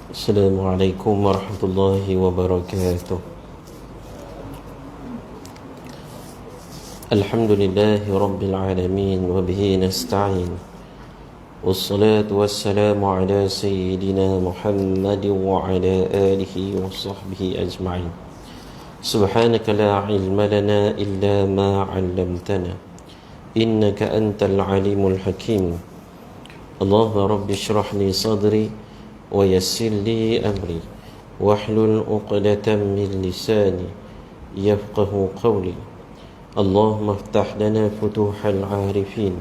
السلام عليكم ورحمة الله وبركاته. الحمد لله رب العالمين وبه نستعين والصلاة والسلام على سيدنا محمد وعلى آله وصحبه أجمعين. سبحانك لا علم لنا إلا ما علمتنا إنك أنت العليم الحكيم. اللهم رب اشرح لي صدري ويسر لي أمري واحلل عقدة من لساني يفقه قولي. اللهم افتح لنا فتوح العارفين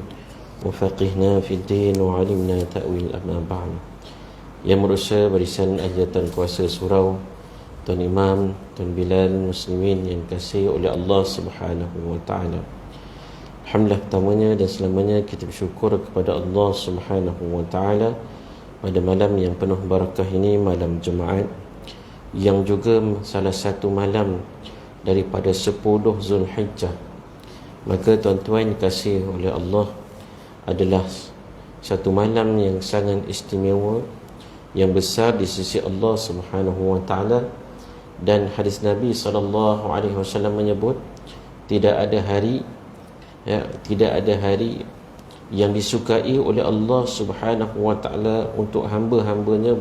وفقهنا في الدين وعلمنا تأويل أما بعد. Yang berusaha barisan ayatan kuasa surau, Tuan Imam, Tuan Bilal, Muslimin yang kasih oleh Allah Subhanahu wa Ta'ala. Alhamdulillah, pertamanya dan selamanya kita bersyukur kepada Allah Subhanahu wa Ta'ala pada malam yang penuh barakah ini, malam Jumaat, yang juga salah satu malam daripada 10 Zulhijjah. Maka tuan-tuan kasih oleh Allah, adalah satu malam yang sangat istimewa, yang besar di sisi Allah Subhanahu wa Ta'ala. Dan hadis Nabi SAW menyebut tidak ada hari yang disukai oleh Allah Subhanahu wa Ta'ala untuk hamba-hambanya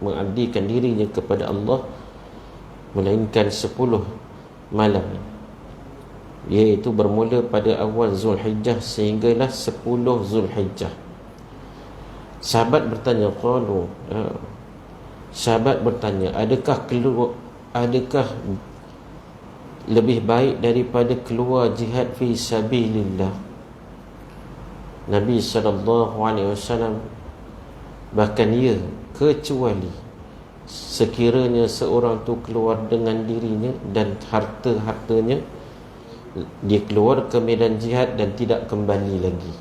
mengabdikan dirinya kepada Allah melainkan 10 malam, iaitu bermula pada awal Zulhijjah sehinggalah 10 Zulhijjah. Sahabat bertanya, adakah lebih baik daripada keluar jihad fi sabilillah? Nabi SAW bahkan kecuali sekiranya seorang tu keluar dengan dirinya dan harta-hartanya, dia keluar ke medan jihad dan tidak kembali lagi.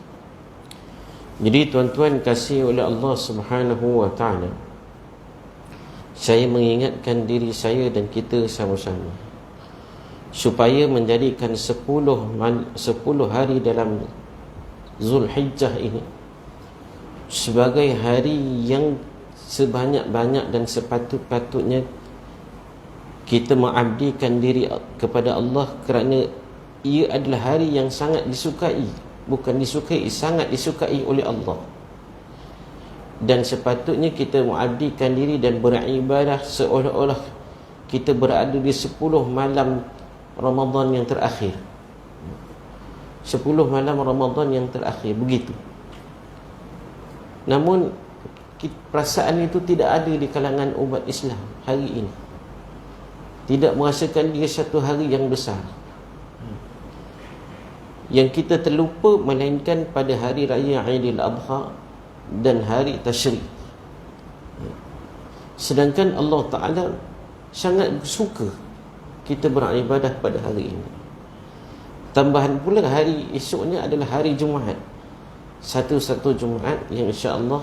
Jadi tuan-tuan kasih oleh Allah Subhanahu wa Ta'ala, saya mengingatkan diri saya dan kita sama-sama supaya menjadikan 10 hari dalam Zulhijjah ini sebagai hari yang sebanyak-banyak dan sepatut-patutnya kita mengabdikan diri kepada Allah, kerana ia adalah hari yang sangat disukai, bukan disukai, sangat disukai oleh Allah. Dan sepatutnya kita mengabdikan diri dan beribadah seolah-olah kita berada di 10 malam Ramadan yang terakhir. 10 malam Ramadan yang terakhir, begitu. Namun perasaan itu tidak ada di kalangan umat Islam hari ini. Tidak merasakan dia satu hari yang besar. Yang kita terlupa melainkan pada hari raya Aidil Adha dan hari Tashrik. Sedangkan Allah Ta'ala sangat suka kita beribadah pada hari ini. Tambahan pula hari esoknya adalah hari Jumaat, satu-satu Jumaat yang insya-Allah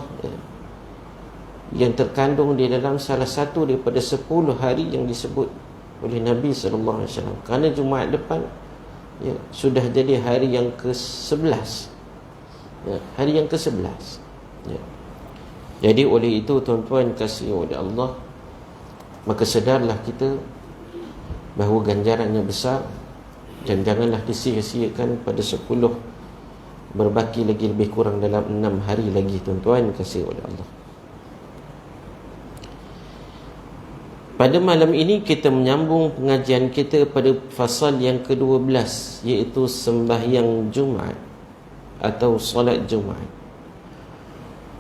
yang terkandung di dalam salah satu daripada 10 hari yang disebut oleh Nabi SAW. Kerana Jumaat depan sudah jadi hari yang ke-11, hari yang ke-11. Jadi oleh itu tuan-tuan kasih oleh Allah, maka sedarlah kita bahawa ganjarannya besar. Dan janganlah disia-siakan pada 10, berbaki lagi lebih kurang dalam 6 hari lagi tuan-tuan kasih oleh Allah. Pada malam ini kita menyambung pengajian kita pada fasal yang ke-12, iaitu sembahyang Jumaat atau solat Jumaat.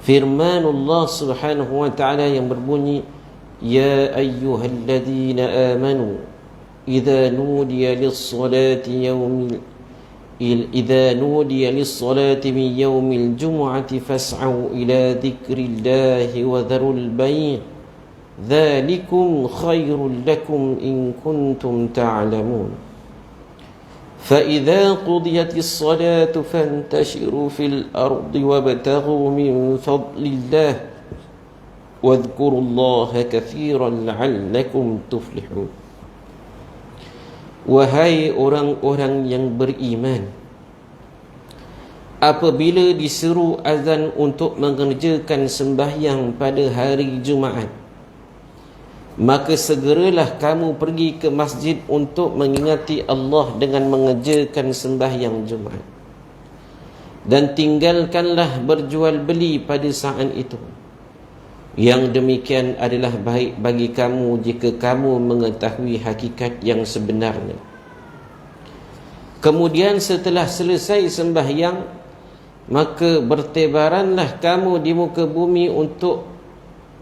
Firmanullah Subhanahu wa Ta'ala yang berbunyi, Ya ayyuhalladzina amanu إذا نودي للصلاة من يوم الجمعة فاسعوا إلى ذكر الله وذروا البيع ذلكم خير لكم إن كنتم تعلمون فإذا قضيت الصلاة فانتشروا في الأرض وابتغوا من فضل الله واذكروا الله كثيرا لعلكم تفلحون. Wahai orang-orang yang beriman, apabila diseru azan untuk mengerjakan sembahyang pada hari Jumaat, maka segeralah kamu pergi ke masjid untuk mengingati Allah dengan mengerjakan sembahyang Jumaat, dan tinggalkanlah berjual beli pada saat itu. Yang demikian adalah baik bagi kamu jika kamu mengetahui hakikat yang sebenarnya. Kemudian setelah selesai sembahyang, maka bertebaranlah kamu di muka bumi untuk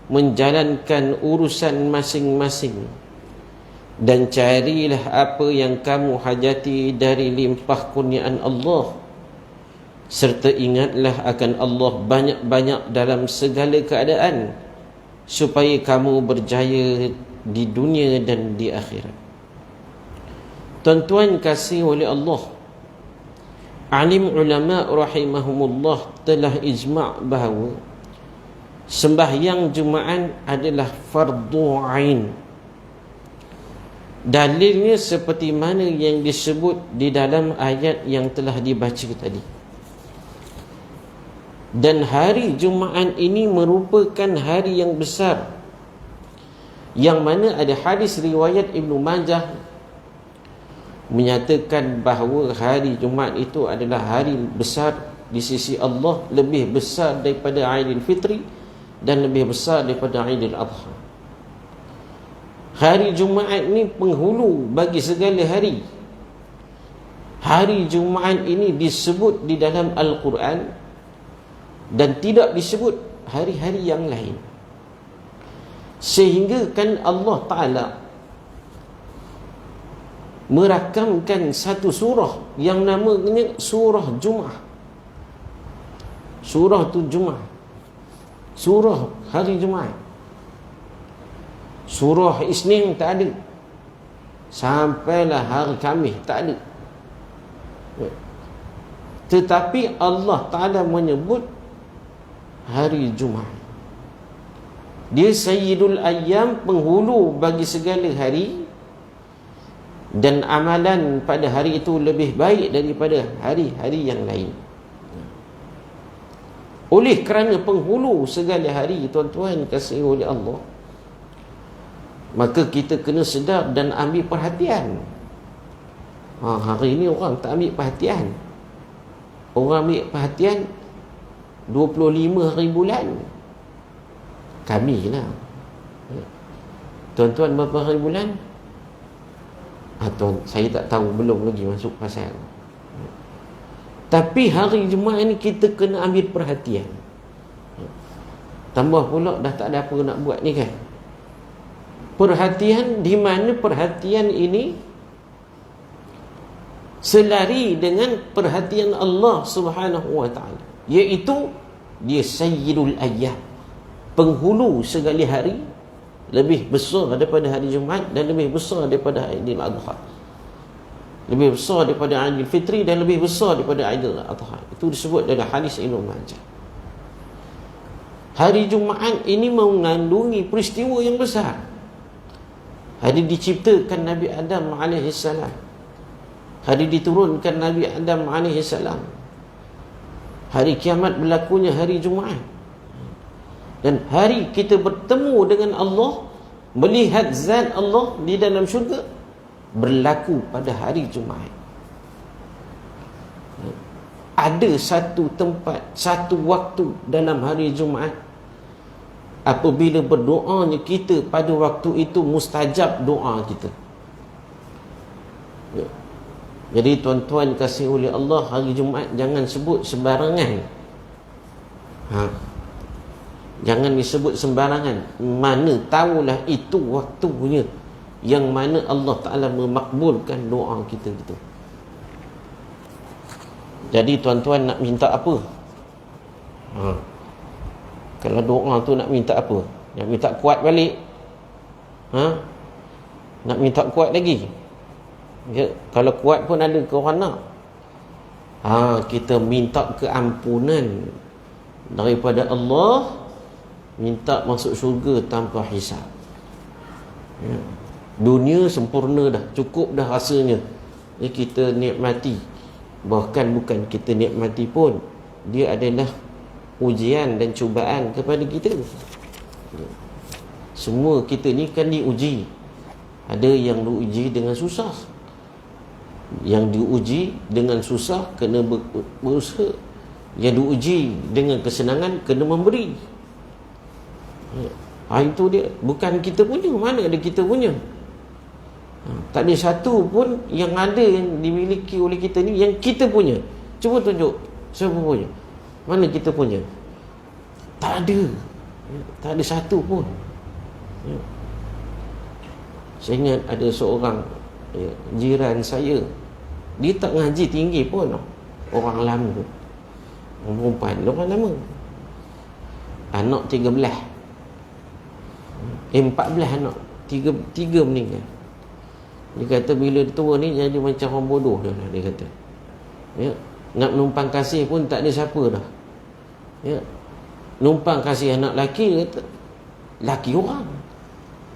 menjalankan urusan masing-masing, dan carilah apa yang kamu hajati dari limpah kurniaan Allah, serta ingatlah akan Allah banyak-banyak dalam segala keadaan, supaya kamu berjaya di dunia dan di akhirat. Tuan-tuan kasih oleh Allah, alim ulama rahimahumullah telah ijma' bahawa sembahyang Jumaat adalah fardu ain. Dalilnya seperti mana yang disebut di dalam ayat yang telah dibaca tadi. Dan hari Jumaat ini merupakan hari yang besar, yang mana ada hadis riwayat Ibnu Majah menyatakan bahawa hari Jumaat itu adalah hari besar di sisi Allah, lebih besar daripada Aidil Fitri dan lebih besar daripada Aidil Adha. Hari Jumaat ni penghulu bagi segala hari. Hari Jumaat ini disebut di dalam Al-Quran dan tidak disebut hari-hari yang lain, sehingga kan Allah Ta'ala merakamkan satu surah yang namanya surah Jumaat. Surah tu Jumaat, surah hari Jumaat. Surah Isnin tak ada, sampailah hari Khamis tak ada. Tetapi Allah Ta'ala menyebut hari Jumaat. Dia Sayyidul Ayyam, penghulu bagi segala hari, dan amalan pada hari itu lebih baik daripada hari-hari yang lain. Oleh kerana penghulu segala hari, tuan-tuan kasih oleh Allah, maka kita kena sedar dan ambil perhatian. Hari ini orang tak ambil perhatian. Orang ambil perhatian 25 hari bulan. Kami lah. Tuan-tuan berapa hari bulan? Tuan, saya tak tahu, belum lagi masuk pasal. Tapi hari Jumaat ni kita kena ambil perhatian. Tambah pula dah tak ada apa nak buat ni kan. Perhatian di mana perhatian ini selari dengan perhatian Allah Subhanahu wa ta'ala, iaitu dia Sayyidul Ayyam, penghulu segala hari, lebih besar daripada hari Jumaat dan lebih besar daripada Aidil Adha, lebih besar daripada Aidil Fitri dan lebih besar daripada Aidil Adha. Itu disebut dalam hadis Ibnu Majah. Hari Jumaat ini mengandungi peristiwa yang besar. Hari diciptakan Nabi Adam AS, hari diturunkan Nabi Adam AS, hari kiamat berlakunya hari Jumaat, dan hari kita bertemu dengan Allah, melihat zat Allah di dalam syurga, berlaku pada hari Jumaat. Ada satu tempat, satu waktu dalam hari Jumaat, apabila berdoanya kita pada waktu itu mustajab doa kita. Jadi tuan-tuan kasih oleh Allah, hari Jumaat jangan sebut sembarangan. Jangan disebut sembarangan. Mana tahulah itu waktunya yang mana Allah Ta'ala memakbulkan doa kita gitu. Jadi tuan-tuan nak minta apa? Kalau doa tu nak minta apa? Nak minta kuat balik? Nak minta kuat lagi? Ya, kalau kuat pun ada ke orang nak. Kita minta keampunan daripada Allah, minta masuk syurga tanpa hisab. Ya. Dunia sempurna dah, cukup dah rasanya. Kita nikmati. Bahkan bukan kita nikmati pun, dia adalah ujian dan cubaan kepada kita. Semua kita ni kan diuji. Ada yang diuji dengan susah, yang diuji dengan susah kena berusaha, yang diuji dengan kesenangan kena memberi. Itu dia. Bukan kita punya. Mana ada kita punya? Tak ada satu pun yang ada yang dimiliki oleh kita ni yang kita punya. Cuba tunjuk siapa punya. Mana kita punya? Tak ada. Tak ada satu pun. Saya ingat ada seorang jiran saya, dia tak ngaji tinggi pun, orang lama, orang perempuan, orang lama, anak 13, 14 anak, tiga meninggal. Dia kata bila tua ni jadi macam orang bodoh dah, dia kata. Nak menumpang kasih pun tak ada siapa dah. Numpang kasih anak laki, kata laki orang.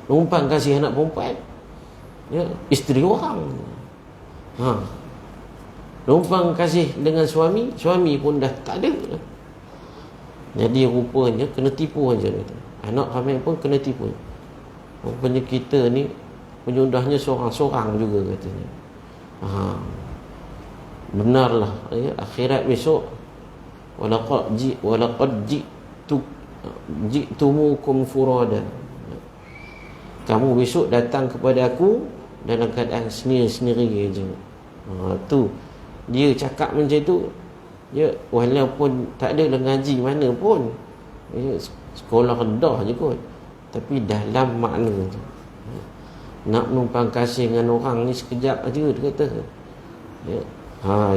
Numpang kasih anak perempuan, isteri orang. Numpang kasih dengan suami, suami pun dah tak ada. Jadi rupanya kena tipu aja, kata. Anak ramai pun kena tipu. Rupanya kita ni penyudahnya seorang-seorang juga, katanya. Benarlah, akhirat besok, walaqad ji'tumukum furada. Kamu besok datang kepada aku dalam keadaan sendiri-sendiri aja. Tu dia cakap macam tu, walaupun tak ada ngaji mana pun, sekolah rendah je kot, tapi dalam makna tu. Nak menumpang kasih dengan orang ni sekejap aja, dia kata.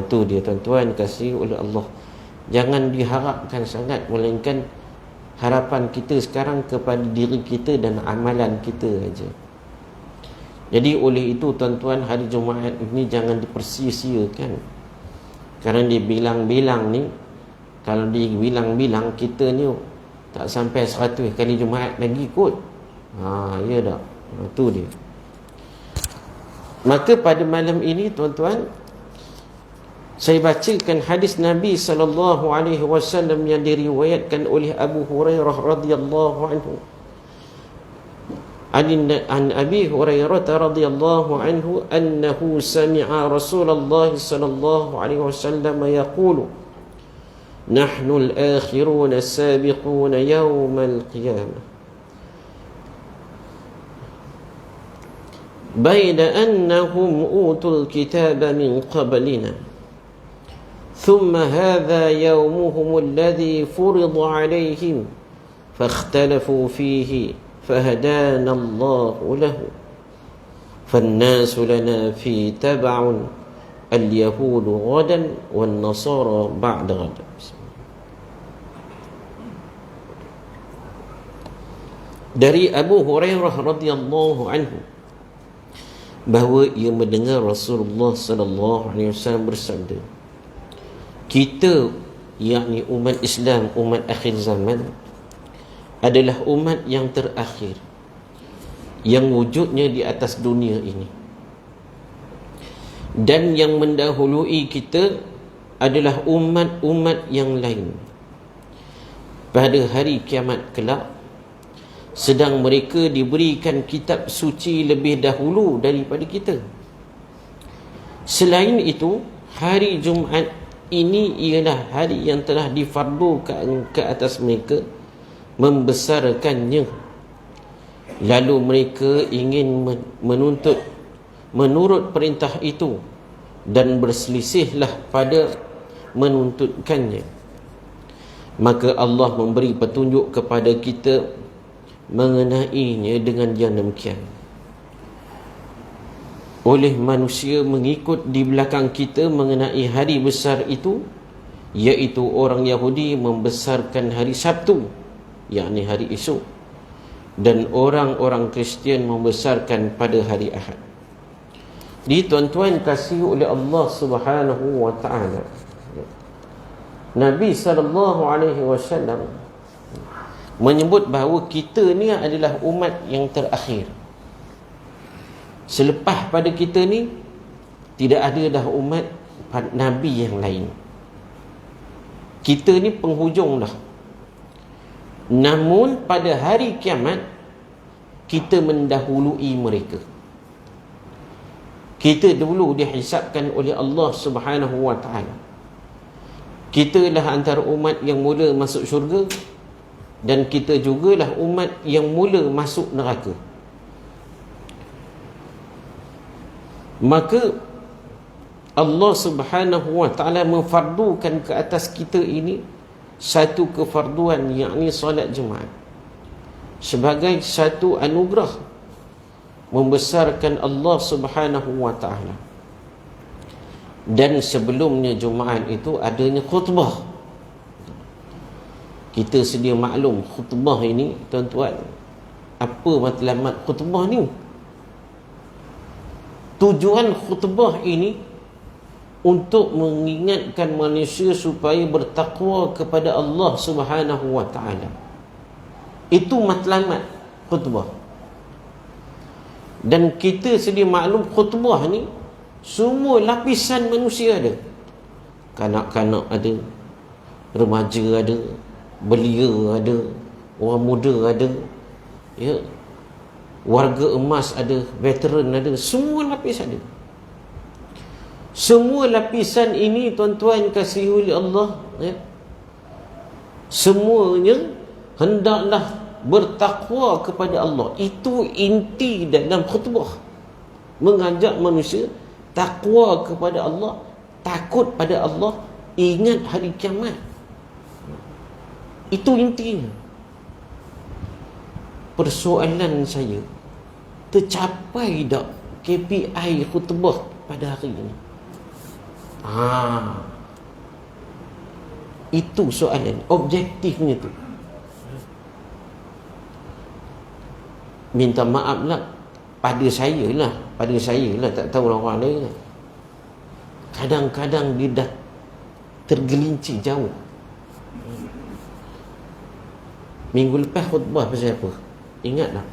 Itu dia, tuan-tuan kasih oleh Allah. Jangan diharapkan sangat, melainkan harapan kita sekarang kepada diri kita dan amalan kita aja. Jadi oleh itu, tuan-tuan, hari Jumaat ini jangan dipersia-siakan. Kerana dibilang-bilang ni, kalau dibilang-bilang kita ni tak sampai 100 kali Jumaat lagi kot. Ya dah. Itu dia. Maka pada malam ini, tuan-tuan, saya bacakan hadis Nabi SAW yang diriwayatkan oleh Abu Hurairah radhiyallahu anhu. An Abi Hurairah radhiyallahu anhu annahu sami'a Rasulullah sallallahu alaihi wasallam yaqulu nahnu al-akhirun as-sabiqun yawm al-qiyamah bayna annahum utul kitaba min qablina ثم هذا يومهم الذي فرض عليهم فاختلفوا فيه فهدانا الله له فالناس لنا في تبع اليهود غدا والنصارى بعد غد. Dari Abu Hurairah radhiyallahu anhu bahawa ia mendengar Rasulullah sallallahu alaihi wasallam bersabda, kita, yakni umat Islam, umat akhir zaman, adalah umat yang terakhir yang wujudnya di atas dunia ini, dan yang mendahului kita adalah umat-umat yang lain pada hari kiamat kelak, sedang mereka diberikan kitab suci lebih dahulu daripada kita. Selain itu, hari Jumaat ini ialah hari yang telah difardukan ke atas mereka membesarkannya. Lalu mereka ingin menurut perintah itu dan berselisihlah pada menuntutkannya. Maka Allah memberi petunjuk kepada kita mengenainya dengan yang demikian. Oleh manusia mengikut di belakang kita mengenai hari besar itu, iaitu orang Yahudi membesarkan hari Sabtu, yakni hari esok, dan orang-orang Kristian membesarkan pada hari Ahad. Di tuan-tuan kasih oleh Allah Subhanahu wa taala, Nabi SAW menyebut bahawa kita ni adalah umat yang terakhir. Selepas pada kita ni tidak ada dah umat Nabi yang lain. Kita ni penghujung dah. Namun pada hari kiamat kita mendahului mereka. Kita dulu dihisapkan oleh Allah Subhanahu wa ta'ala. Kita lah antara umat yang mula masuk syurga, dan kita jugalah umat yang mula masuk neraka. Maka Allah Subhanahu wa ta'ala memfardukan ke atas kita ini satu kefarduan, yakni solat Jumaat, sebagai satu anugerah membesarkan Allah Subhanahu wa ta'ala. Dan sebelumnya Jumaat itu adanya khutbah. Kita sedia maklum khutbah ini, tuan-tuan, apa matlamat khutbah ni? Tujuan khutbah ini untuk mengingatkan manusia supaya bertakwa kepada Allah Subhanahu wa ta'ala. Itu matlamat khutbah. Dan kita sedia maklum khutbah ni semua lapisan manusia ada. Kanak-kanak ada, remaja ada, belia ada, orang muda ada, ya, warga emas ada, veteran ada, semua lapis ada. Semua lapisan ini, tuan-tuan kasih oleh Allah, ya, semuanya hendaklah bertakwa kepada Allah. Itu inti dalam khutbah, mengajak manusia takwa kepada Allah, takut pada Allah, ingat hari kiamat. Itu intinya. Persoalan saya, tercapai tak KPI khutbah pada hari ini? Itu soalan, objektifnya tu. Minta maaf lah, pada saya lah, tak tahu orang lain lah. Kadang-kadang dia dah tergelincir jauh. Minggu lepas khutbah pasal apa? Ingat tak?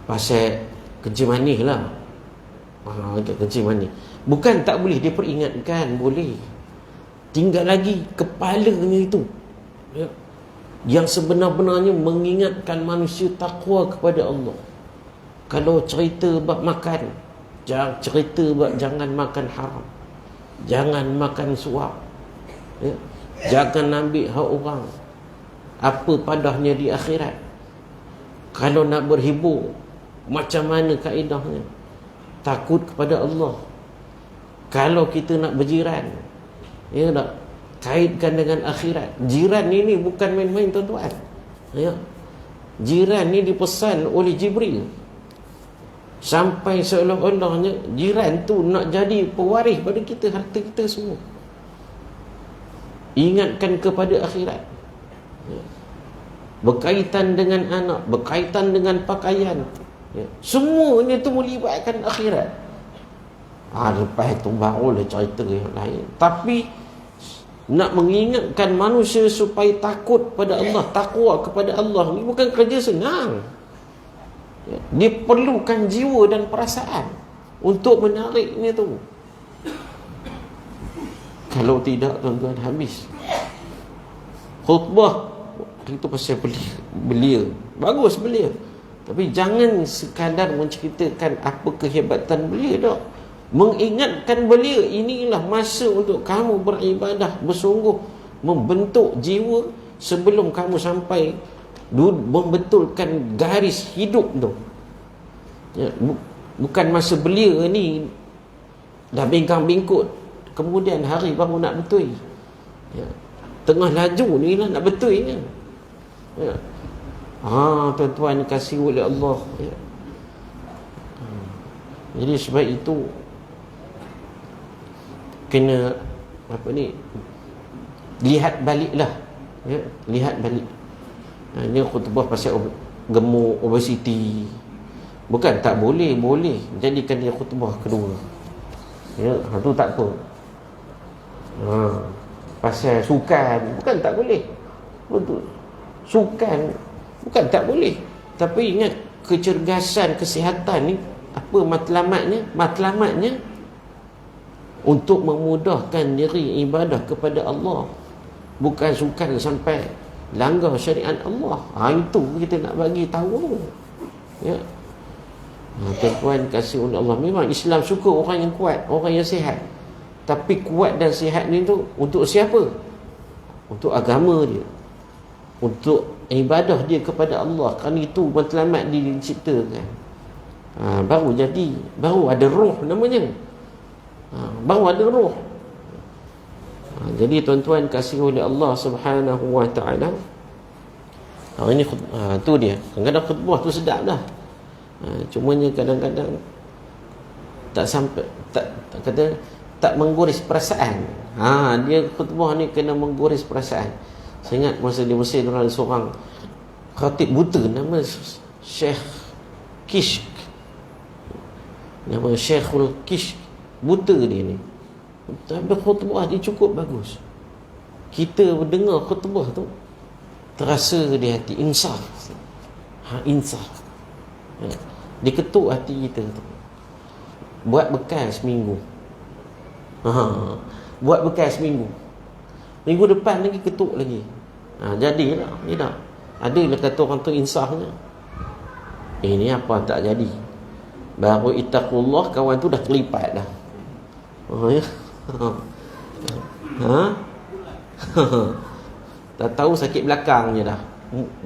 Pasal kencing manis lah. Kencing manis. Bukan tak boleh diperingatkan, boleh. Tinggal lagi kepalanya itu, ya, yang sebenar-benarnya mengingatkan manusia takwa kepada Allah. Kalau cerita bab makan, jangan cerita bab jangan makan haram, jangan makan suap, ya, jangan ambil hak orang, apa padahnya di akhirat. Kalau nak berhibur, macam mana kaedahnya? Takut kepada Allah. Kalau kita nak berjiran, ya tak, kaitkan dengan akhirat. Jiran ini bukan main-main, tuan-tuan, ya. Jiran ni dipesan oleh Jibril, sampai seolah-olahnya jiran tu nak jadi pewaris pada kita, harta kita semua. Ingatkan kepada akhirat, ya. Berkaitan dengan anak, berkaitan dengan pakaian, ya. Semuanya tu melibatkan akhirat. Lepas tu barulah cerita yang lain. Tapi nak mengingatkan manusia supaya takut pada Allah, takwa kepada Allah, ni bukan kerja senang, ya. Diperlukan jiwa dan perasaan untuk menariknya tu. Kalau tidak, tuan-tuan, habis. Khutbah itu pasal belia. Bagus belia, tapi jangan sekadar menceritakan apa kehebatan belia dah. Mengingatkan belia, inilah masa untuk kamu beribadah bersungguh, membentuk jiwa sebelum kamu sampai membetulkan garis hidup tu, ya. Bukan masa belia ni dah bingkang-bingkut, kemudian hari baru nak betul, ya. Tengah laju ni lah nak betul, ya. Ya. Tuan-tuan kasih oleh Allah, ya. Jadi sebab itu kena lihat baliklah, ya, lihat balik. Ini khutbah pasal gemuk, obesiti. Bukan tak boleh, boleh jadikan dia khutbah kedua, ya, itu tak apa. Pasal sukan, bukan tak boleh. Betul, sukan bukan tak boleh, tapi ingat kecergasan kesihatan ni apa matlamatnya? Matlamatnya untuk memudahkan diri ibadah kepada Allah. Bukan sukan sampai langgar syariat Allah. Itu kita nak bagi tahu. Ya. Tuan-tuan kasih oleh Allah, memang Islam suka orang yang kuat, orang yang sihat. Tapi kuat dan sihat ni tu untuk siapa? Untuk agama dia, untuk ibadah dia kepada Allah. Kerana itu matlamat dia diciptakan. Baru jadi, baru ada roh namanya. Baru ada roh. Jadi tuan-tuan kasih oleh Allah Subhanahu wa taala. Hari ni tu dia. Kadang-kadang khutbah tu sedap dah. Cumanya kadang-kadang tak sampai, tak kata tak menggoris perasaan. Dia khutbah ni kena menggoris perasaan. Saya ingat masa di Mesir ada seorang khatib buta nama Syekh Kishk. Nama Syekhul Kishk, buta dia ni. Tapi khutbah dia cukup bagus. Kita mendengar khutbah tu terasa di hati, insaf. Insaf. Dia ketuk hati kita tu. Buat bekal seminggu. Buat bekal seminggu. Minggu depan lagi ketuk lagi. Jadilah. Tidak. Adalah kata orang tu insafnya. Ini apa tak jadi. Baru ittaqullah, kawan tu dah kelipat dah. Ya. Tak tahu sakit belakang je dah.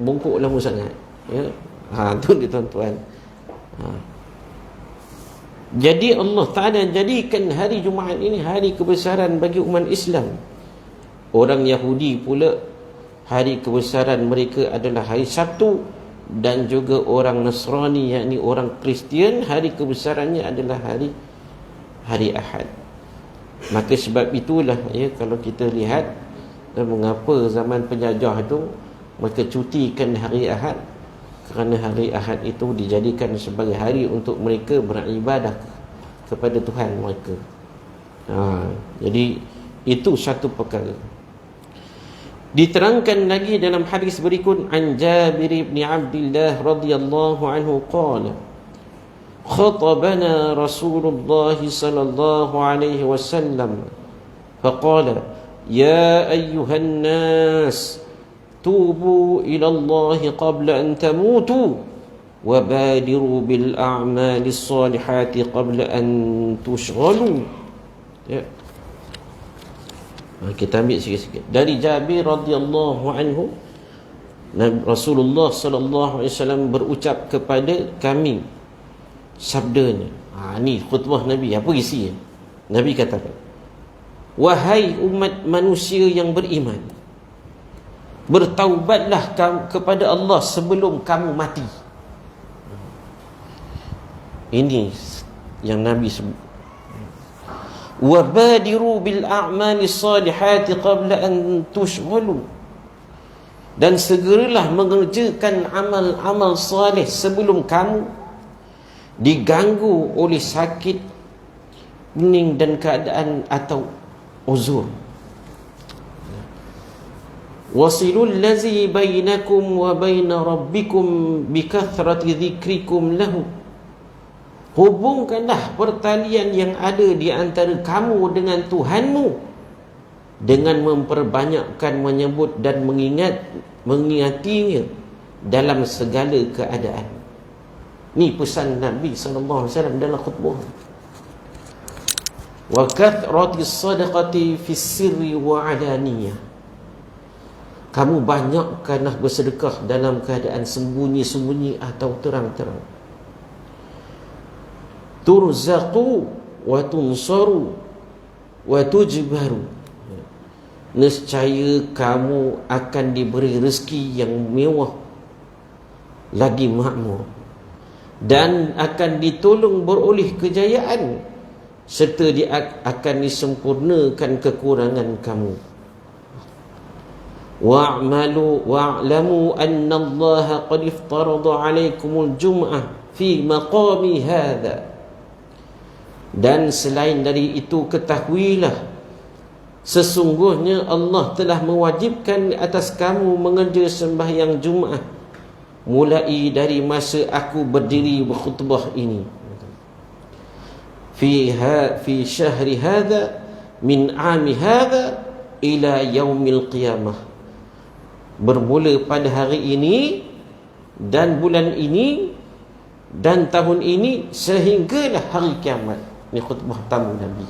Bungkuk lama sangat. Ya. Tu dia tuan-tuan. Jadi Allah Ta'ala jadikan hari Jumaat ini hari kebesaran bagi umat Islam. Orang Yahudi pula hari kebesaran mereka adalah hari Sabtu, dan juga orang Nasrani, yakni orang Kristian, hari kebesarannya adalah hari Ahad. Maka sebab itulah ya, kalau kita lihat mengapa zaman penjajah itu mereka cutikan hari Ahad, kerana hari Ahad itu dijadikan sebagai hari untuk mereka beribadah kepada Tuhan mereka. Jadi itu satu perkara. Diterangkan lagi dalam hadis berikut, an Jabir bin Abdullah radhiyallahu anhu qala khatabana Rasulullah sallallahu alaihi wasallam faqala ya ayyuhan nas tubu ila Allah qabla an tamutu wa badiru bil a'mali salihati qabla an tushghalu. Ya. Kita ambil sikit-sikit dari Jabir radhiyallahu anhu. Rasulullah sallallahu alaihi wasallam berucap kepada kami sabdanya. Ni khutbah Nabi. Apa isinya? Nabi kata, wahai umat manusia yang beriman, bertaubatlah kepada Allah sebelum kamu mati. Ini yang Nabi sebut. Wabadiru bil a'mali salihati qabla an tushghalu, dan segeralah mengerjakan amal-amal salih sebelum kamu diganggu oleh sakit, pening dan keadaan atau uzur. Wasilul ladzi bainakum wa baina rabbikum bikathrati dzikrikum lahu, hubungkanlah pertalian yang ada di antara kamu dengan Tuhanmu dengan memperbanyakkan menyebut dan mengingatinya dalam segala keadaan. Ni pesan Nabi SAW dalam khutbah. Wa kathrati sadaqati fis sirri wa alaniyah, kamu banyakkanlah bersedekah dalam keadaan sembunyi-sembunyi atau terang-terang. Turzaqu wa tunsaru wa tujbaru, nescaya kamu akan diberi rezeki yang mewah lagi makmur, dan akan ditolong beroleh kejayaan, serta akan disempurnakan kekurangan kamu. Wa'malu wa'lamu anna Allah qad iftarada 'alaikumul jum'ah fi maqami hadha, dan selain dari itu ketahuilah sesungguhnya Allah telah mewajibkan atas kamu mengerja sembahyang Jumaat mulai dari masa aku berdiri berkhutbah ini. Fi syahri hadha min 'ami hadha ila yaumil qiyamah, bermula pada hari ini dan bulan ini dan tahun ini sehinggalah hari kiamat. Ini khutbah tamu Nabi.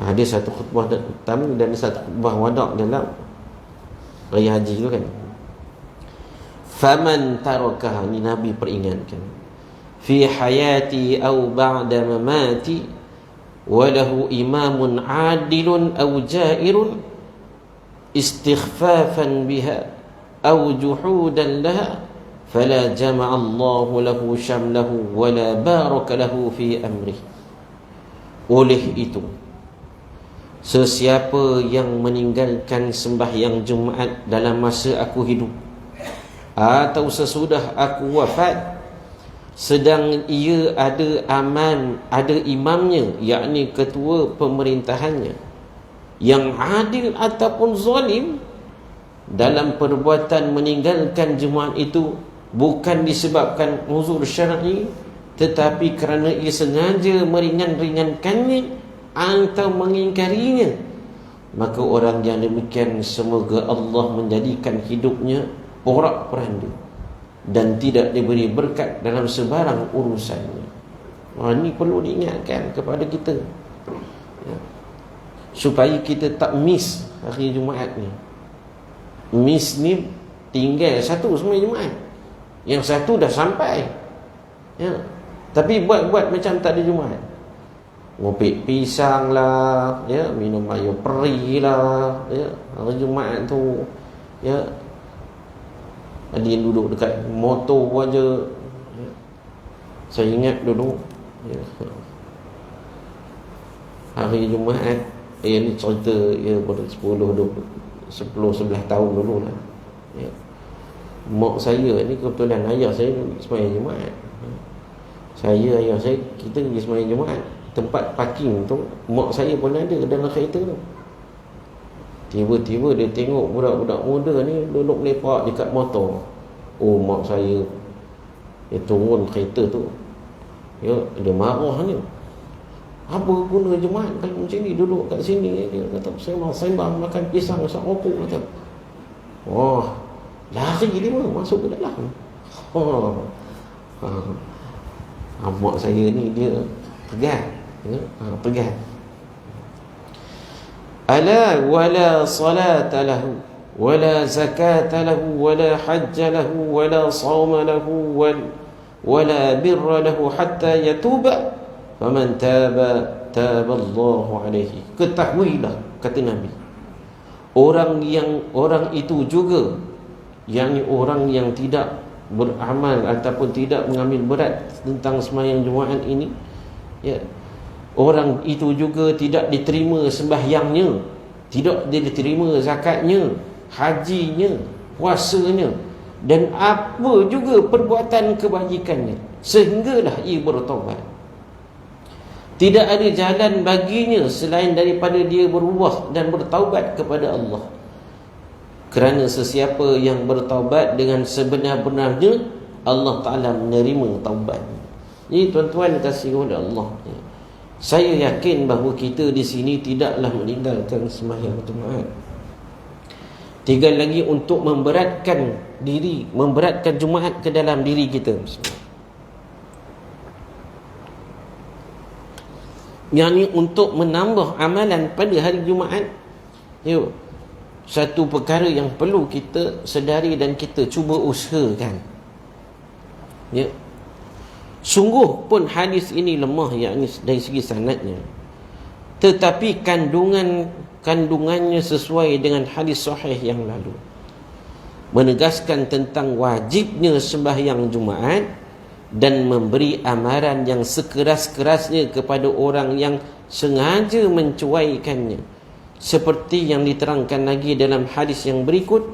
Ada satu khutbah tamu dan satu khutbah wada' dalam raya haji tu kan. Faman tarakah, ni Nabi peringatkan, fi hayati aw ba'da mamati wa lahu imamun adilun aw jairun istighfafan biha aw juhudan laha fala jama'a Allahu lahu syamlahu wa la baraka lahu fi amrih. Oleh itu, sesiapa yang meninggalkan sembahyang Jumaat dalam masa aku hidup atau sesudah aku wafat, sedang ia ada imamnya, yakni ketua pemerintahannya yang adil ataupun zalim, dalam perbuatan meninggalkan Jumaat itu bukan disebabkan uzur syar'i, tetapi kerana ia sengaja meringankannya atau mengingkarinya, maka orang yang demikian semoga Allah menjadikan hidupnya porak-poranda dan tidak diberi berkat dalam sebarang urusannya. Ini perlu diingatkan kepada kita, ya, supaya kita tak miss hari Jumaat ni. Miss ni tinggal satu sembahyang Jumaat, yang satu dah sampai, ya, tapi buat macam tak ada Jumaat. Ngopek pisang lah, ya, minum air peri lah, ya, hari Jumaat tu, ya. Ada yang duduk dekat motor aja, ya. Saya ingat dulu, ya, hari Jumaat, ni cerita, ya, pada 10-11 tahun dulu lah, ya. Mak saya ni kebetulan ayah saya sembahyang Jumaat, ya. Saya, ayah saya, kita pergi sembahyang Jumaat. Tempat parking tu mak saya pun ada dalam kereta tu. Tiba-tiba dia tengok budak-budak muda ni duduk lepak dekat motor. Oh, mak saya, dia turun kereta tu, ya, dia marahnya. Apa guna Jumaat kalau macam ni duduk kat sini? Dia kata sembang makan pisang masak rokok, kata. Oh, lari dia masuk ke dalam. Mak saya ni dia pegang, ya, pegang. Ala wala salata lahu wala zakata lahu wala hajja lahu wala sawma lahu wala birra lahu hatta yatuba faman taba Allahu alaihi. Ketahuilah, kata Nabi, orang itu juga, yakni orang yang tidak beramal ataupun tidak mengambil berat tentang sembahyang Jumaat ini, ya, orang itu juga tidak diterima sembahyangnya, tidak diterima zakatnya, hajinya, puasanya, dan apa juga perbuatan kebajikannya, sehinggalah ia bertaubat. Tidak ada jalan baginya selain daripada dia berubah dan bertaubat kepada Allah. Kerana sesiapa yang bertaubat dengan sebenar-benarnya, Allah Ta'ala menerima taubat. Jadi tuan-tuan kasih oleh Allah, ya, saya yakin bahawa kita di sini tidaklah meninggalkan sembahyang Jumaat. Tinggal lagi untuk memberatkan Jumaat ke dalam diri kita. Yang ni untuk menambah amalan pada hari Jumaat. Yuk, satu perkara yang perlu kita sedari dan kita cuba usahakan, ya. Sungguh pun hadis ini lemah, yakni dari segi sanadnya, tetapi kandungannya sesuai dengan hadis sahih yang lalu, menegaskan tentang wajibnya sembahyang Jumaat dan memberi amaran yang sekeras-kerasnya kepada orang yang sengaja mencuaikannya, seperti yang diterangkan lagi dalam hadis yang berikut.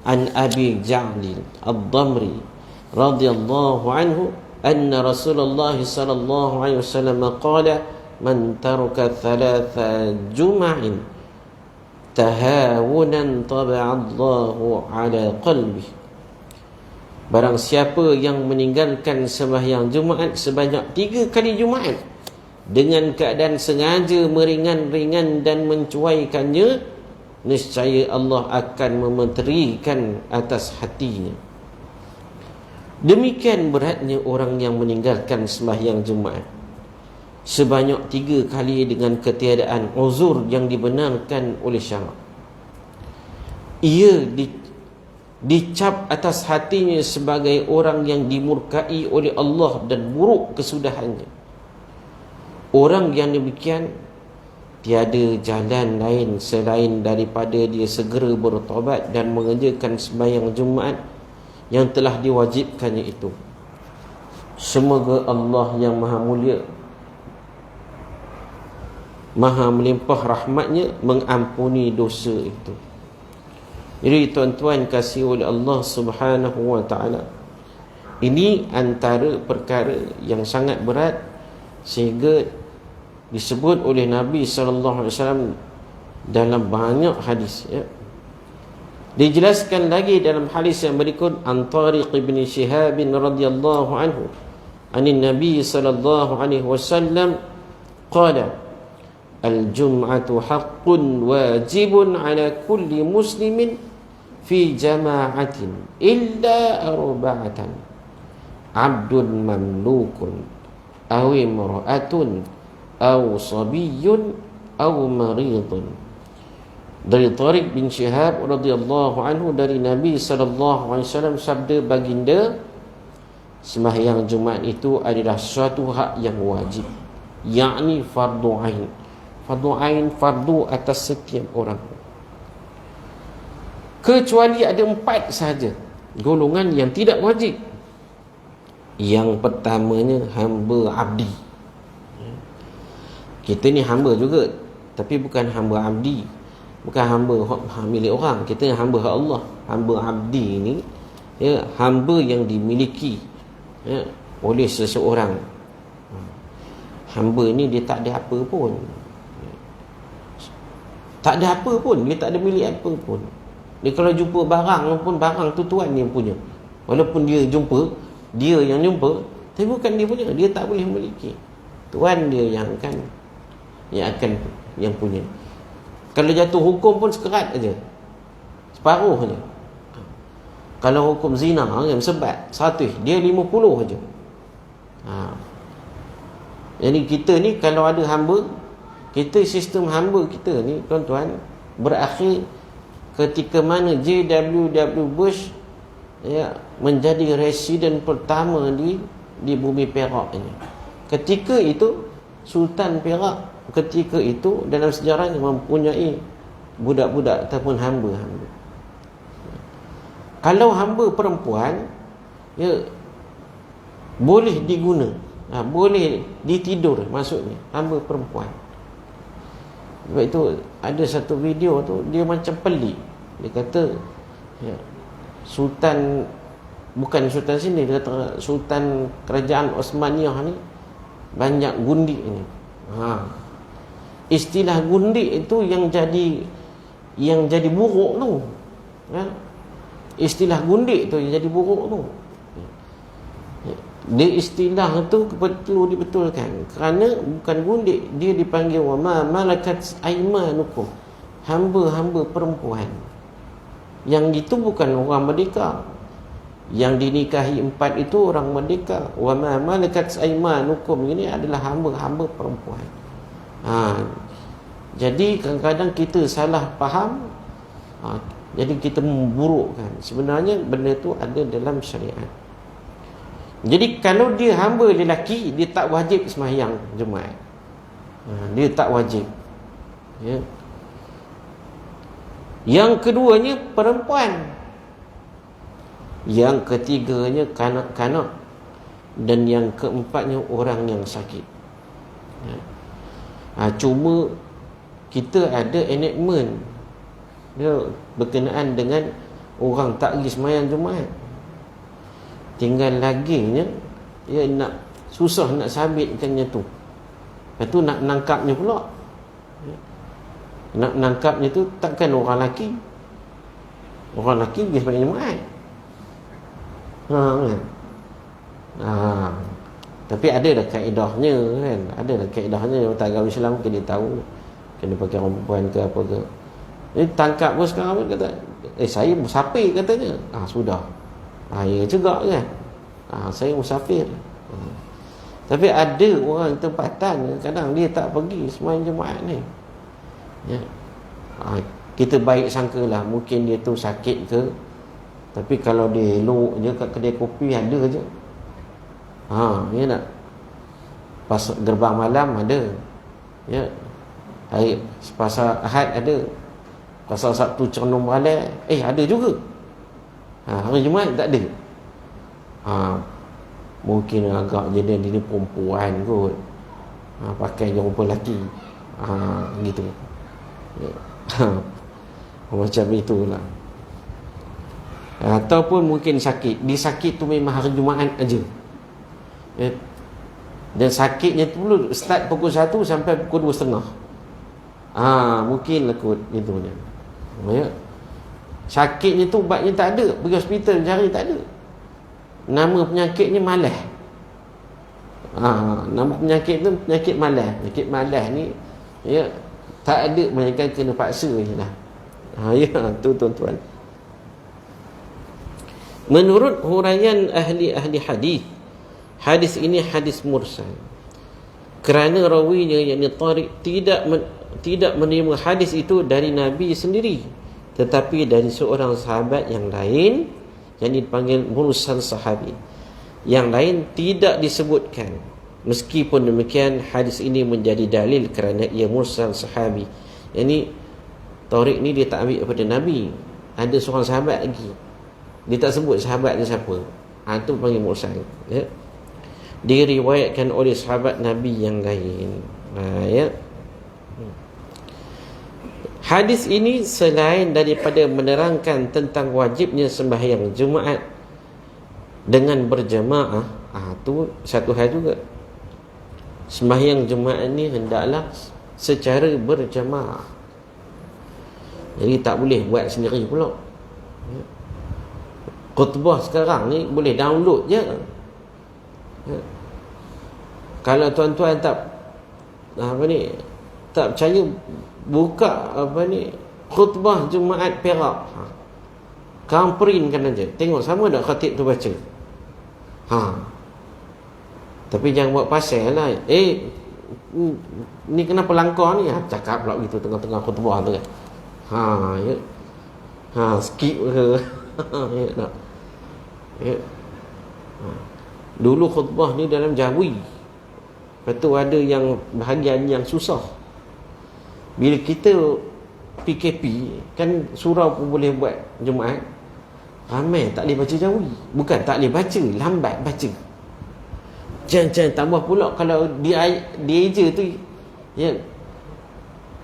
An Abi Ja'lin Ad-Damri radhiyallahu anhu anna Rasulullah sallallahu alaihi wasallam qala man taraka thalatha jum'in tahawunan taba'a Allahu ala qalbi. Barang siapa yang meninggalkan sembahyang Jumaat sebanyak 3 kali Jumaat dengan keadaan sengaja meringan-ringan dan mencuaikannya, nescaya Allah akan mementerikan atas hatinya. Demikian beratnya orang yang meninggalkan sembahyang Jumaat sebanyak 3 kali dengan ketiadaan uzur yang dibenarkan oleh syarak. Ia dicap atas hatinya sebagai orang yang dimurkai oleh Allah dan buruk kesudahannya. Orang yang demikian tiada jalan lain selain daripada dia segera bertaubat dan mengerjakan sembahyang Jumaat yang telah diwajibkannya itu. Semoga Allah yang maha mulia, maha melimpah rahmatnya mengampuni dosa itu. Jadi tuan-tuan kasih oleh Allah Subhanahu wa ta'ala, ini antara perkara yang sangat berat sehingga disebut oleh Nabi SAW dalam banyak hadis, ya. Dijelaskan lagi dalam hadis yang berikut, an Tariq bin Shihab radhiyallahu anhu anin Nabi sallallahu alaihi wasallam qala al-jum'atu haqqun wajibun ala kulli muslimin fi jama'atin illa arba'atan abdun mamlukun aw imra'atun aw sabiyyun aw maridun. Dari Tariq bin Shihab radhiyallahu anhu dari Nabi sallallahu alaihi wasallam, sabda baginda, sembahyang Jumaat itu adalah suatu hak yang wajib, yakni fardu ain. Fardu ain, fardu atas setiap orang, kecuali ada 4 sahaja golongan yang tidak wajib. Yang pertamanya hamba abdi. Kita ni hamba juga, tapi bukan hamba abdi, bukan hamba milik orang. Kita hamba hak Allah. Hamba abdi ni, ya, hamba yang dimiliki, ya, oleh seseorang. Hamba ni dia tak ada apa pun, tak ada apa pun, dia tak ada milik apa pun. Dia kalau jumpa barang pun, barang tu tuan yang punya. Walaupun dia jumpa, dia yang jumpa, tapi bukan dia punya, dia tak boleh memiliki. Tuan dia yang akan punya. Kalau jatuh hukum pun sekerat aja, separuh aja. Kalau hukum zina yang sebat 100, dia 50 aja. Jadi kita ni kalau ada hamba, kita sistem hamba kita ni tuan-tuan berakhir ketika mana J.W. Bush, ya, menjadi residen pertama di bumi Perak ini. Ketika itu Sultan Perak ketika itu dalam sejarahnya mempunyai budak-budak ataupun hamba-hamba. Kalau hamba perempuan, ya, boleh diguna, boleh ditidur, maksudnya hamba perempuan. Sebab itu ada satu video tu, dia macam pelik. Dia kata, ya, Sultan, bukan Sultan sini, dia kata Sultan Kerajaan Osmaniyah ni banyak gundik ni. Istilah gundik itu yang jadi buruk tu, ya? Istilah gundik tu yang jadi buruk tu. Dia istilah tu perlu dibetulkan, kerana bukan gundik, dia dipanggil wa ma malakat aimanukum, hamba-hamba perempuan. Yang itu bukan orang merdeka. Yang dinikahi 4 itu orang merdeka. Wa ma malakat aimanukum ini adalah hamba-hamba perempuan. Jadi kadang-kadang kita salah faham, jadi kita memburukkan. Sebenarnya benda itu ada dalam syariat. Jadi kalau dia hamba lelaki, dia tak wajib sembahyang Jumaat. Dia tak wajib, ya. Yang keduanya perempuan. Yang ketiganya kanak-kanak. Dan yang keempatnya orang yang sakit, ya. Cuma kita ada enactment dia berkenaan dengan orang tak pergi sembahyang Jumaat. Tinggal laginya, ya, nak susah nak sabitkannya tu. Lepas tu nak nangkapnya pula, ya. Nak nangkapnya tu takkan orang lelaki. Orang lelaki pergi sembahyang Jumaat. Tapi ada dah kaedahnya, kan. Ada dah kaedahnya. Agama Islam kena tahu, kena pakai orang perempuan ke apa ke, Tangkap pun sekarang pun kata, saya musafir katanya. Sudah. Ya juga kan. Saya musafir. Tapi ada orang tempatan kadang dia tak pergi sembahyang Jumaat ni. Ya. Kita baik sangkalah mungkin dia tu sakit ke. Tapi kalau dia elok je kat kedai kopi ada je. Ya tak? Pas gerbang malam ada. Ya. Hari pasal Ahad ada. Pasal Sabtu Cernom Ralai ada juga. Hari Jumaat tak ada. Mungkin agak jadi dia perempuan kot. Pakai jumpa lelaki. Gitu. Ya. Macam itulah. Ataupun mungkin sakit. Dia sakit tu memang hari Jumaat aja. Ya. Dan sakitnya tu dulu start pukul 1 sampai pukul 2.30. Mungkin lah kot gitu je. Ya. Sakitnya tu ubatnya tak ada. Pergi hospital cari tak ada. Nama penyakitnya malas. Nama penyakit tu penyakit malas. Penyakit malas ni ya tak ada, melainkan kena paksa je lah. Ya tu tuan-tuan. Menurut huraian ahli-ahli hadis, hadis ini hadis mursal. Kerana rawinya yakni Tariq tidak menerima hadis itu dari Nabi sendiri, tetapi dari seorang sahabat yang lain yang dipanggil mursal sahabi. Yang lain tidak disebutkan. Meskipun demikian, hadis ini menjadi dalil kerana ia mursal sahabi. Yang Tariq ni dia tak ambil daripada Nabi. Ada seorang sahabat lagi, dia tak sebut sahabat dia siapa. Itu panggil mursal. Ya. Diriwayatkan oleh sahabat Nabi yang lain. Ya. Hadis ini selain daripada menerangkan tentang wajibnya sembahyang Jumaat dengan berjamaah, tu satu hal juga. Sembahyang Jumaat ni hendaklah secara berjamaah. Jadi tak boleh buat sendiri pula. Khutbah sekarang ni boleh download je. Kalau tuan-tuan tak tak percaya, buka khutbah Jumaat Perak. Kau printkan aja. Tengok sama tak khatib tu baca. Tapi jangan buat pasal lah. Ni kenapa langkah ni? Cakap pula gitu tengah-tengah khutbah tu kan. Ya. Skip ke. Ya tak. Ya. Dulu khutbah ni dalam Jawi. Lepas tu ada yang bahagian yang susah. Bila kita PKP kan surau pun boleh buat Jumaat, ramai tak boleh baca Jawi. Bukan tak boleh baca, lambat baca. Jangan tambah pula kalau dia je tu ya,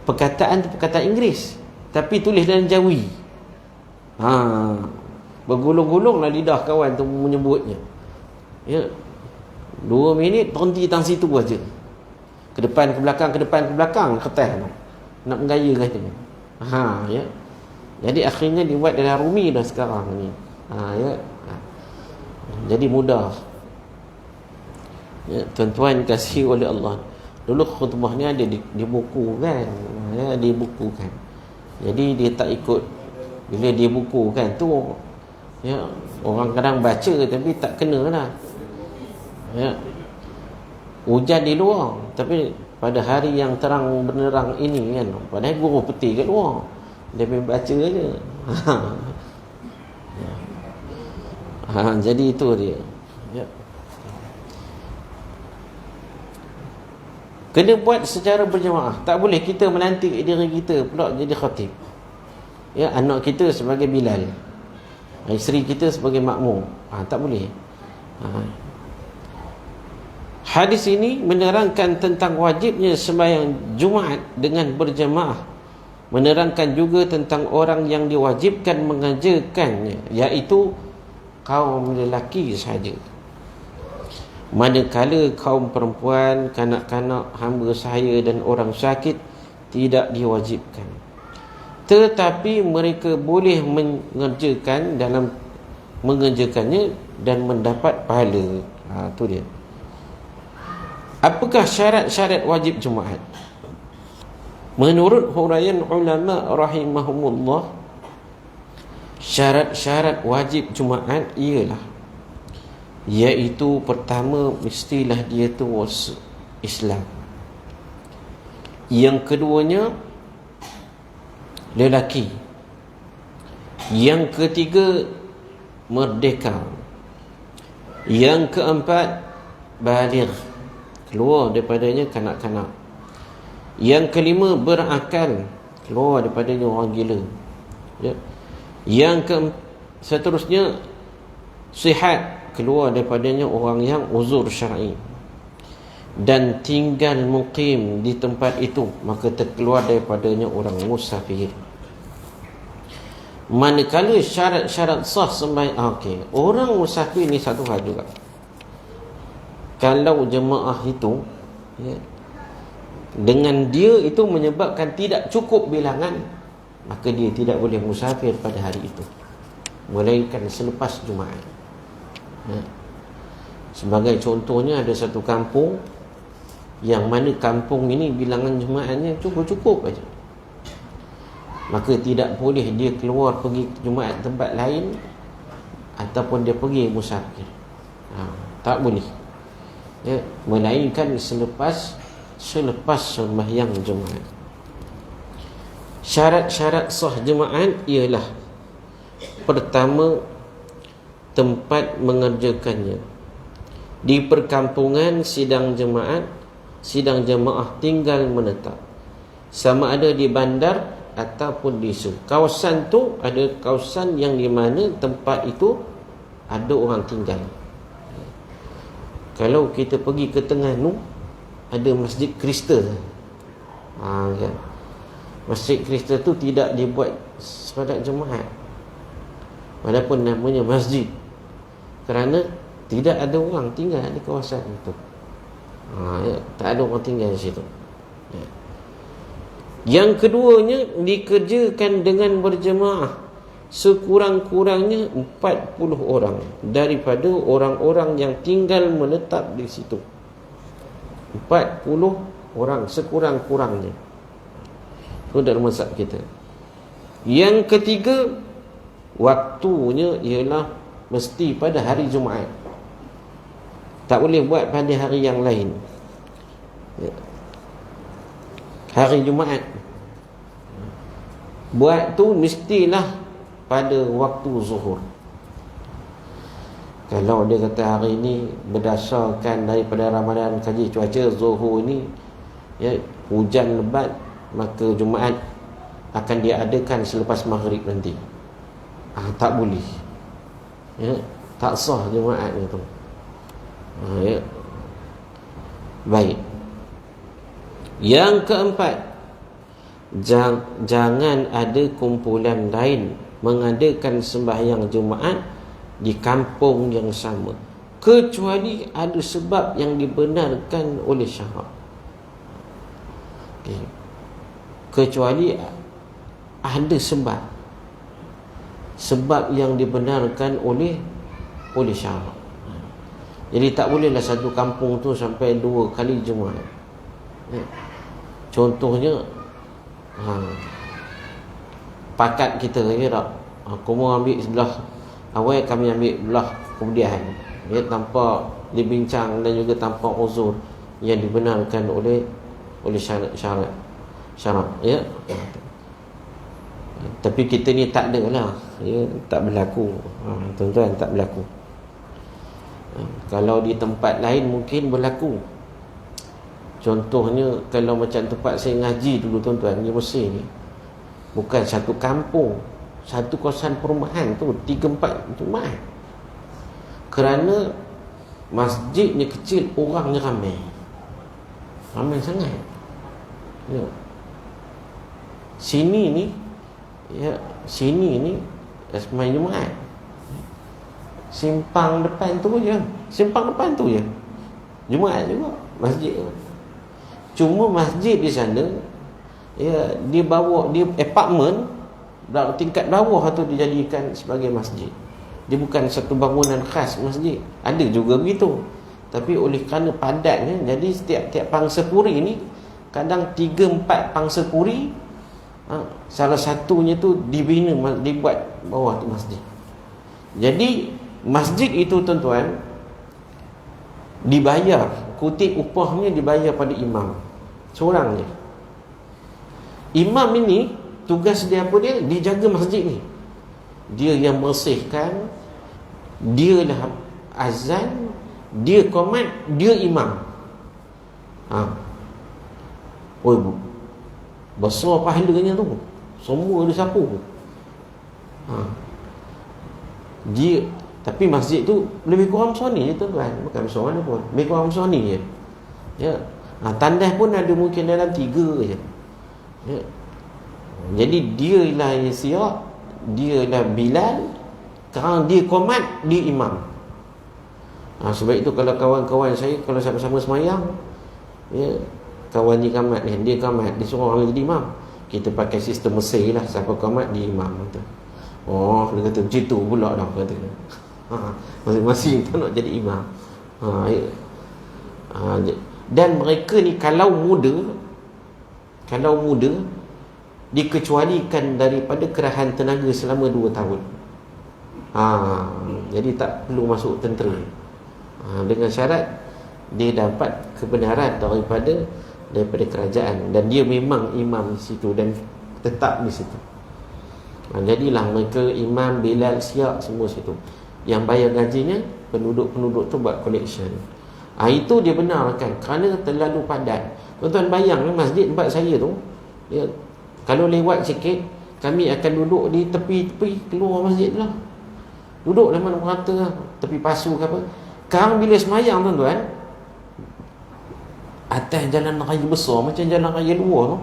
perkataan tu perkataan Inggeris tapi tulis dalam Jawi. Bergulung-gulunglah lidah kawan tu menyebutnya. Ya. 2 minit berhenti tang situ aja. Ke depan ke belakang kertas tu. Nak menggaya katanya. Ya. Jadi akhirnya dibuat dalam Rumi dah sekarang ni. Ya. Jadi mudah. Ya, tuan-tuan kasih oleh Allah. Dulu khutbah ni ada di buku kan. Ya, di buku kan. Jadi dia tak ikut bila dia buku kan tu. Ya, orang kadang baca tapi tak kena lah. Ya. Hujan di luar tapi pada hari yang terang benerang ini kan, padahal guru peti kat luar, dia main baca je. Jadi itu dia. Ya. Kena buat secara berjamaah. Tak boleh kita melantik diri kita pula jadi khatib. Ya, anak kita sebagai Bilal, isteri kita sebagai makmum. Tak boleh. Hadis ini menerangkan tentang wajibnya sembahyang Jumaat dengan berjamaah. Menerangkan juga tentang orang yang diwajibkan mengerjakannya, iaitu kaum lelaki sahaja. Manakala kaum perempuan, kanak-kanak, hamba sahaya dan orang sakit tidak diwajibkan. Tetapi mereka boleh mengerjakannya dan mendapat pahala. Itu dia. Apakah syarat-syarat wajib Jumaat? Menurut huraian ulama rahimahumullah, syarat-syarat wajib Jumaat ialah, iaitu pertama, mestilah dia tu Islam. Yang keduanya, lelaki. Yang ketiga, merdeka. Yang keempat, baligh, keluar daripadanya kanak-kanak. Yang kelima, berakal, keluar daripadanya orang gila, ya. Seterusnya, sihat, keluar daripadanya orang yang uzur syar'i. Dan tinggal muqim di tempat itu, maka terkeluar daripadanya orang musafir. Manakala syarat-syarat sah sembahyang, orang musafir ni satu hal juga. Kalau jemaah itu, ya, dengan dia itu menyebabkan tidak cukup bilangan, maka dia tidak boleh musafir pada hari itu, melainkan selepas Jumaat, ya. Sebagai contohnya, ada satu kampung yang mana kampung ini bilangan Jumaatnya cukup-cukup aja, maka tidak boleh dia keluar pergi Jumaat tempat lain, ataupun dia pergi musafir, tak boleh, ya, melainkan selepas sembahyang Jumaat. Syarat-syarat sah Jumaat ialah, pertama, tempat mengerjakannya. Di perkampungan sidang jemaah tinggal menetap, sama ada di bandar ataupun di kawasan tu, ada kawasan yang di mana tempat itu ada orang tinggal. Kalau kita pergi ke tengah nu, ada masjid Kristen, kan? Masjid Kristen tu tidak dibuat solat Jumaat, walaupun namanya masjid, kerana tidak ada orang tinggal di kawasan itu, ya, tak ada orang tinggal di situ, ya. Yang keduanya, dikerjakan dengan berjemaah sekurang-kurangnya 40 orang daripada orang-orang yang tinggal menetap di situ. 40 orang sekurang-kurangnya. Itu dalam mazhab kita. Yang ketiga, waktunya ialah mesti pada hari Jumaat, tak boleh buat pada hari yang lain, ya. Hari Jumaat buat tu mestilah pada waktu zuhur. Kalau dia kata hari ini berdasarkan daripada Ramadan kaji cuaca zuhur ni, ya, hujan lebat, maka Jumaat akan diadakan selepas maghrib nanti, tak boleh, ya, tak sah Jumaat itu, ya. Baik. Yang keempat, jangan ada kumpulan lain mengadakan sembahyang Jumaat di kampung yang sama, kecuali ada sebab yang dibenarkan oleh syarak, kecuali ada sebab yang dibenarkan oleh syarak. Jadi tak bolehlah satu kampung tu sampai 2 kali Jumaat, ya. Contohnya, pakat kita, ya tak, aku mau ambil sebelah awal, kami ambil belah kemudian, ya, tanpa dibincang dan juga tanpa uzur yang dibenarkan oleh syarat, ya. Tapi kita ni tak ada lah, ya, tak berlaku, tuan-tuan, tak berlaku. Kalau di tempat lain mungkin berlaku. Contohnya, kalau macam tempat saya ngaji dulu, tuan-tuan, di Mesir ni, bukan satu kampung, satu kawasan perumahan tu 3-4 Jumaat, kerana masjidnya kecil, orangnya ramai sangat, ya. Sini ni sembahyang Jumaat, simpang depan tu je Jumaat juga, masjid. Cuma masjid di sana, ya, dia bawa, dia apartmen tingkat bawah tu dijadikan sebagai masjid. Dia bukan satu bangunan khas masjid. Ada juga begitu, tapi oleh kerana padatnya, jadi setiap pangsa puri ni kadang 3-4 pangsa puri, salah satunya tu dibina, dibuat bawah tu masjid. Jadi masjid itu tuan-tuan dibayar, kutip upahnya dibayar pada imam seorang je. Imam ini tugas dia apa dia? Dia jaga masjid ni. Dia yang bersihkan, dia lah azan, dia komat, dia imam. Besar pahalanya tu. Semua dia sapu. Dia, tapi masjid tu lebih kurang besar ni je tuan-tuan. Bukan besar mana pun, lebih kurang besar ni je. Ya. Tandas pun ada mungkin dalam 3 je. Ya. Jadi dia lah yang siap, dia lah Bilal, sekarang dia komat, dia imam. Sebab itu kalau kawan-kawan saya, kalau sama-sama semayang, ya, kawan ni kamat ni, dia kamat, dia suruh orang jadi imam, kita pakai sistem Mesir lah, siapa kamat dia imam. Kata, dia kata macam tu pula dah, kata. Masing-masing tak nak jadi imam. Dan mereka ni kalau muda dikecualikan daripada kerahan tenaga selama 2 tahun. Jadi tak perlu masuk tentera. Dengan syarat dia dapat kebenaran daripada kerajaan, dan dia memang imam di situ dan tetap di situ. Jadilah mereka imam, Bilal, siap semua situ. Yang bayar gajinya penduduk-penduduk tu buat collection. Itu dia benarkan kerana terlalu padat. Tuan-tuan bayang masjid tempat saya tu, ya, kalau lewat sikit kami akan duduk di tepi-tepi keluar masjid lah. Duduk dalam merata tepi pasu ke apa. Sekarang bila semayang tuan-tuan, atas jalan raya besar macam jalan raya luar tu,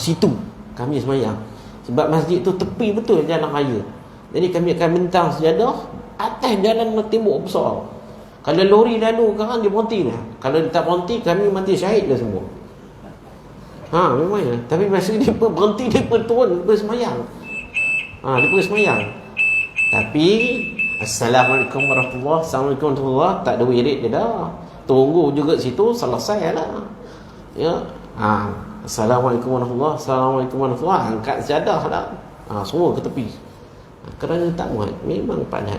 situ kami semayang. Sebab masjid tu tepi betul jalan raya. Jadi kami akan bentang sejadah atas jalan tembok besar. Kalau lori lalu sekarang dia berhenti lah. Kalau dia tak berhenti, kami mati syahid lah semua. Memangnya. Tapi masa dia berhenti, dia pun turun, dia pun semayang. Dia pun semayang. Tapi Assalamualaikum warahmatullahi, Assalamualaikum warahmatullahi, tak ada wirid dia dah. Tunggu juga situ, selesai lah. Ya. Assalamualaikum warahmatullahi, Assalamualaikum warahmatullahi, angkat sejadah lah. Semua ke tepi. Kerana tak muat, memang padat.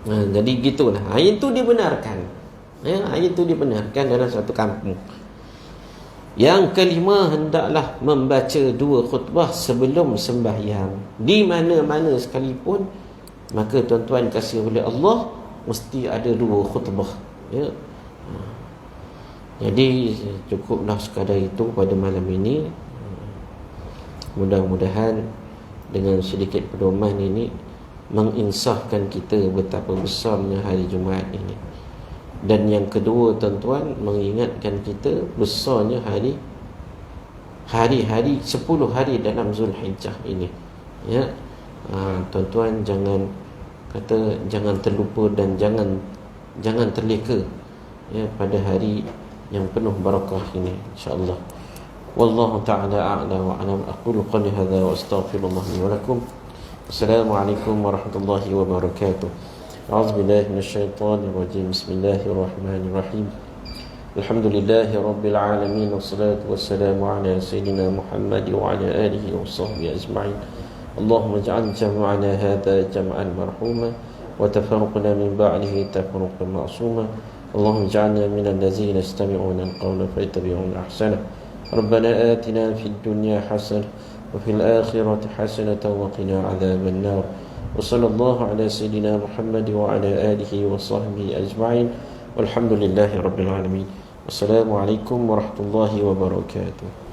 Jadi gitulah. Ayat itu dibenarkan. Ayat itu dibenarkan dalam satu kampung. Yang kelima, hendaklah membaca 2 khutbah sebelum sembahyang. Di mana-mana sekalipun, maka tuan-tuan kasih oleh Allah, mesti ada 2 khutbah. Ya. Jadi cukuplah sekadar itu pada malam ini. Mudah-mudahan dengan sedikit pedoman ini menginsafkan kita betapa besarnya hari Jumaat ini. Dan yang kedua tuan-tuan, mengingatkan kita besarnya hari-hari 10 hari dalam Zulhijjah ini. Ya. Tuan-tuan jangan terlupa dan jangan terleka, ya, pada hari yang penuh barakah ini, insya-Allah. Wallahu ta'ala a'la wa a'lam. Aqulu qawli hadza wa astaghfirullah li wa lakum. Assalamualaikum warahmatullahi wabarakatuh. A'udzubillahi minasyaitonir rajim. Bismillahirrahmanirrahim. Alhamdulillahi rabbil alamin, wassalatu wassalamu ala sayyidina Muhammad wa ala alihi wa sahbihi ajma'in. Allahumma ij'al jam'ana hadha jam'an marhuma wa tafarruqna min ba'dihi tafarruqan ma'suma. Allahumma ij'alna minal ladzina yastami'una al-qawla fayattabi'una ahsana. Rabbana atina fid dunya hasanah wa fil akhirati hasanatan wa qina 'adzaban nar. Wa sallallahu ala sayyidina Muhammad wa ala alihi wa sahbihi ajma'in. Walhamdulillahi rabbil alamin. Wassalamualaikum warahmatullahi wabarakatuh.